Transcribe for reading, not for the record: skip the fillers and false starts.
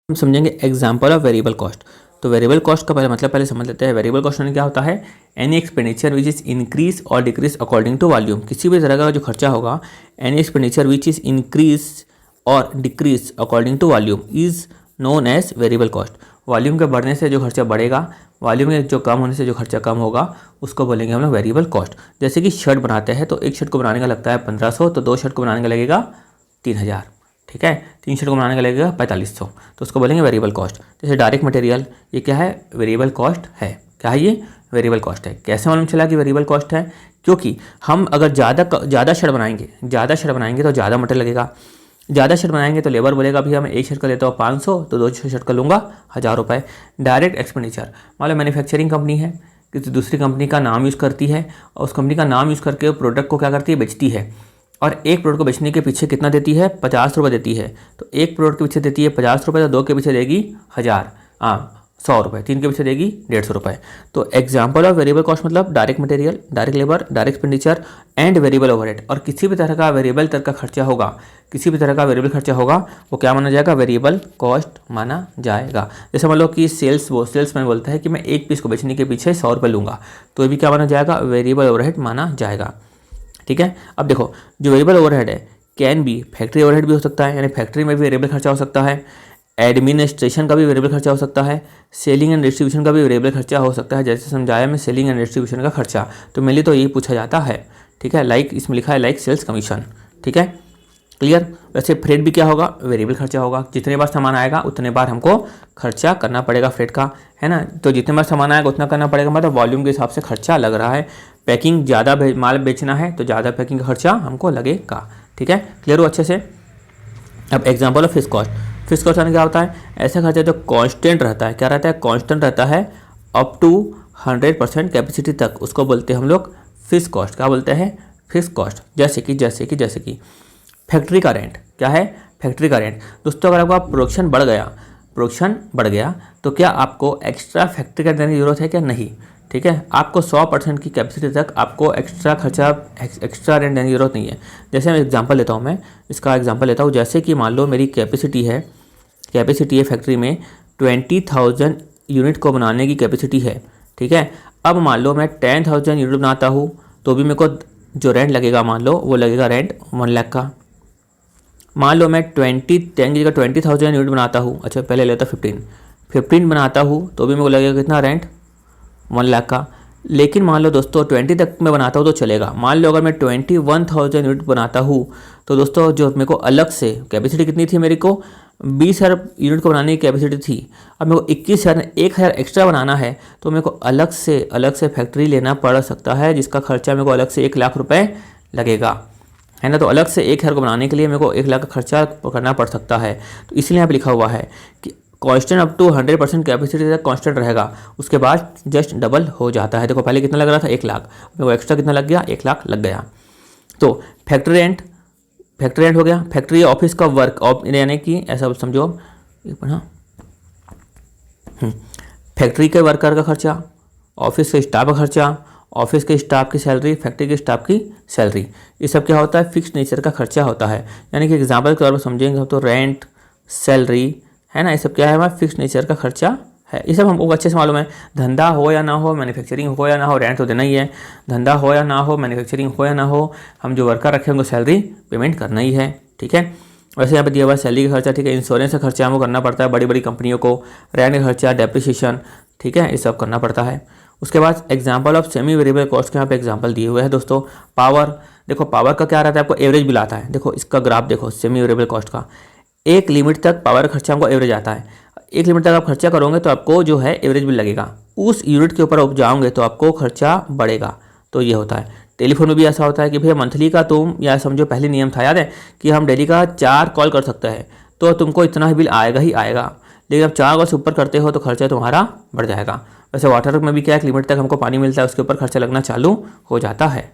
हम समझेंगे example of variable cost. तो वेरिएबल कॉस्ट का पहले समझ लेते हैं। वेरिएबल कॉस्ट क्या होता है? Any expenditure which is increase और डिक्रीज अकॉर्डिंग टू वॉल्यूम। किसी भी तरह का जो खर्चा होगा, any expenditure which is increase और decrease according to volume is known as variable cost. Volume के बढ़ने से जो खर्चा बढ़ेगा, वॉल्यूम के जो कम होने से जो खर्चा कम होगा, उसको बोलेंगे हम लोग वेरिएबल कॉस्ट। जैसे कि शर्ट बनाते हैं तो एक शर्ट को बनाने का लगता है 1500, तो 2 शर्ट को बनाने का लगेगा 3000, ठीक है। 3 शर्ट को बनाने का लगेगा 4500, तो उसको बोलेंगे वेरिएबल कॉस्ट। जैसे डायरेक्ट मटेरियल, ये क्या है? वेरिएबल कॉस्ट है। क्या है ये? वेरिएबल कॉस्ट है। कैसे मालूम चला कि वेरिएबल कॉस्ट है? क्योंकि हम अगर ज़्यादा शर्ट बनाएंगे तो ज़्यादा मटेरियल लगेगा। ज़्यादा शर्ट बनाएंगे तो लेबर बोलेगा भैया मैं एक शर्ट का लेता हूँ 500, तो 2 शर्ट का लूँगा 1000 रुपये। डायरेक्ट एक्सपेंडिचर, मान लो मैन्युफैक्चरिंग कंपनी है, किसी दूसरी कंपनी का नाम यूज़ करती है और उस कंपनी का नाम यूज़ करके प्रोडक्ट को क्या करती है? बेचती है। और एक प्रोडक्ट को बेचने के पीछे कितना देती है? 50 रुपये देती है। तो एक प्रोडक्ट के पीछे देती है 50 रुपये, तो 2 के पीछे देगी 1000, 100 रुपये, 3 के पीछे देगी 150 रुपये। तो एग्जाम्पल ऑफ वेरिएबल कॉस्ट मतलब direct material, direct labour, direct expenditure and variable overhead. और किसी भी तरह का वेरिएबल तरह का खर्चा होगा, वो क्या माना जाएगा? वेरिएबल कॉस्ट माना जाएगा। जैसे मान लो कि सेल्समैन बोलता है कि मैं एक पीस को बेचने के पीछे 100 रुपये लूँगा, तो ये भी क्या माना जाएगा? वेरिएबल ओवरहेड माना जाएगा, ठीक है। अब देखो, जो वेरिएबल ओवरहेड है कैन बी फैक्ट्री ओवरहेड भी हो सकता है, यानी फैक्ट्री में भी वेरिएबल खर्चा हो सकता है। एडमिनिस्ट्रेशन का भी वेरिएबल खर्चा हो सकता है। सेलिंग एंड डिस्ट्रीब्यूशन का भी वेरिएबल खर्चा हो सकता है। जैसे समझाया मैं, सेलिंग एंड डिस्ट्रीब्यूशन का खर्चा, तो मेनली तो यही पूछा जाता है, ठीक है। लाइक इसमें लिखा है लाइक सेल्स कमीशन, ठीक है, क्लियर। वैसे फ्रेट भी क्या होगा? वेरिएबल खर्चा होगा। जितने बार सामान आएगा उतने बार हमको खर्चा करना पड़ेगा फ्रेट का, है ना। तो जितने बार सामान आएगा उतना करना पड़ेगा, मतलब वॉल्यूम के हिसाब से खर्चा लग रहा है। पैकिंग ज़्यादा माल बेचना है तो ज़्यादा पैकिंग का खर्चा हमको लगेगा, ठीक है, क्लियर हो अच्छे से। अब example of fix cost. Fix cost क्या होता है? ऐसा खर्चा जो कांस्टेंट रहता है। क्या रहता है? कांस्टेंट रहता है अप टू 100% कैपेसिटी तक, उसको बोलते हैं हम लोग फिक्स कॉस्ट। क्या बोलते हैं? Fix cost. जैसे कि फैक्ट्री का रेंट। क्या है? फैक्ट्री का रेंट। दोस्तों, अगर आपका प्रोडक्शन बढ़ गया तो क्या आपको एक्स्ट्रा फैक्ट्री का देने की जरूरत है? क्या नहीं, ठीक है। आपको 100% की कैपेसिटी तक आपको एक्स्ट्रा एक्स्ट्रा रेंट देने की जरूरत नहीं है। जैसे मैं एग्जांपल लेता हूँ, जैसे कि मान लो मेरी कैपेसिटी है फैक्ट्री में 20,000 यूनिट को बनाने की कैपेसिटी है, ठीक है। अब मान लो मैं 10,000 यूनिट बनाता हूँ, तो भी मेरे को जो रेंट लगेगा, मान लो वो लगेगा रेंट 1 लाख का। मान लो मैं 20,000 यूनिट बनाता हूँ, अच्छा पहले लेता 15 बनाता हूँ, तो भी मेरे को लगेगा कितना? रेंट 1 लाख का। लेकिन मान लो दोस्तों 20 तक मैं बनाता हूँ तो चलेगा। मान लो अगर मैं 21,000 यूनिट बनाता हूँ, तो दोस्तों जो मेरे को अलग से कैपेसिटी कितनी थी? मेरे को 20,000 यूनिट को बनाने की कैपेसिटी थी। अब मेरे को 1,000 एक्स्ट्रा बनाना है, तो मेरे को अलग से फैक्ट्री लेना पड़ सकता है, जिसका खर्चा मेरे को अलग से 1 लाख रुपये लगेगा, है ना। तो अलग से 1,000 को बनाने के लिए मेरे को 1 लाख का खर्चा करना पड़ सकता है। तो इसलिए यहाँ पे लिखा हुआ है कि कांस्टेंट अप टू 100% कैपेसिटी तक कांस्टेंट रहेगा, उसके बाद जस्ट डबल हो जाता है। देखो पहले कितना लग रहा था? 1 लाख, मेरे को एक्स्ट्रा कितना लग गया? 1 लाख लग गया। तो फैक्ट्री रेंट हो गया। फैक्ट्री ऑफिस का वर्क, यानी कि ऐसा समझो, फैक्ट्री के वर्कर का खर्चा, ऑफिस के स्टाफ का खर्चा, ऑफिस के स्टाफ की सैलरी, फैक्ट्री के स्टाफ की सैलरी, ये सब क्या होता है? फिक्स नेचर का खर्चा होता है। यानी कि एग्जाम्पल के तौर पर समझेंगे हम तो रेंट, सैलरी, है ना, ये सब क्या है? हमारा फिक्स नेचर का खर्चा है। ये सब हमको अच्छे से मालूम है। धंधा हो या ना हो, मैन्युफैक्चरिंग हो या ना हो, रेंट तो देना ही है। धंधा हो या ना हो, मैन्युफैक्चरिंग हो या ना हो, हम जो वर्कर रखे उनको सैलरी पेमेंट करना ही है, ठीक है। वैसे यहाँ पे दिया हुआ सैलरी का खर्चा, ठीक है। इंश्योरेंस का खर्चा हमको करना पड़ता है बड़ी कंपनियों को। रेंट का खर्चा, डेप्रिसिएशन, ठीक है, ये सब करना पड़ता है। उसके बाद example of semi variable cost के यहाँ पे एग्जाम्पल दिए हुए हैं दोस्तों। पावर, देखो पावर का क्या रहता है? आपको एवरेज बिल आता है। देखो इसका ग्राफ देखो, सेमी वेरिएबल कॉस्ट का। एक लिमिट तक पावर खर्चा हमको एवरेज आता है। एक लिमिट तक आप खर्चा करोगे तो आपको जो है एवरेज बिल लगेगा। उस यूनिट के ऊपर आप जाओगे तो आपको खर्चा बढ़ेगा। तो ये होता है। टेलीफोन में भी ऐसा होता है कि भैया मंथली का तुम, या समझो पहले नियम था, याद है कि हम डेली का 4 कॉल कर सकते हैं, तो तुमको इतना ही बिल आएगा ही आएगा। लेकिन आप 4 कॉल से ऊपर करते हो तो खर्चा तुम्हारा बढ़ जाएगा। वैसे वाटर में भी क्या, एक लिमिट तक हमको पानी मिलता है, उसके ऊपर खर्चा लगना चालू हो जाता है।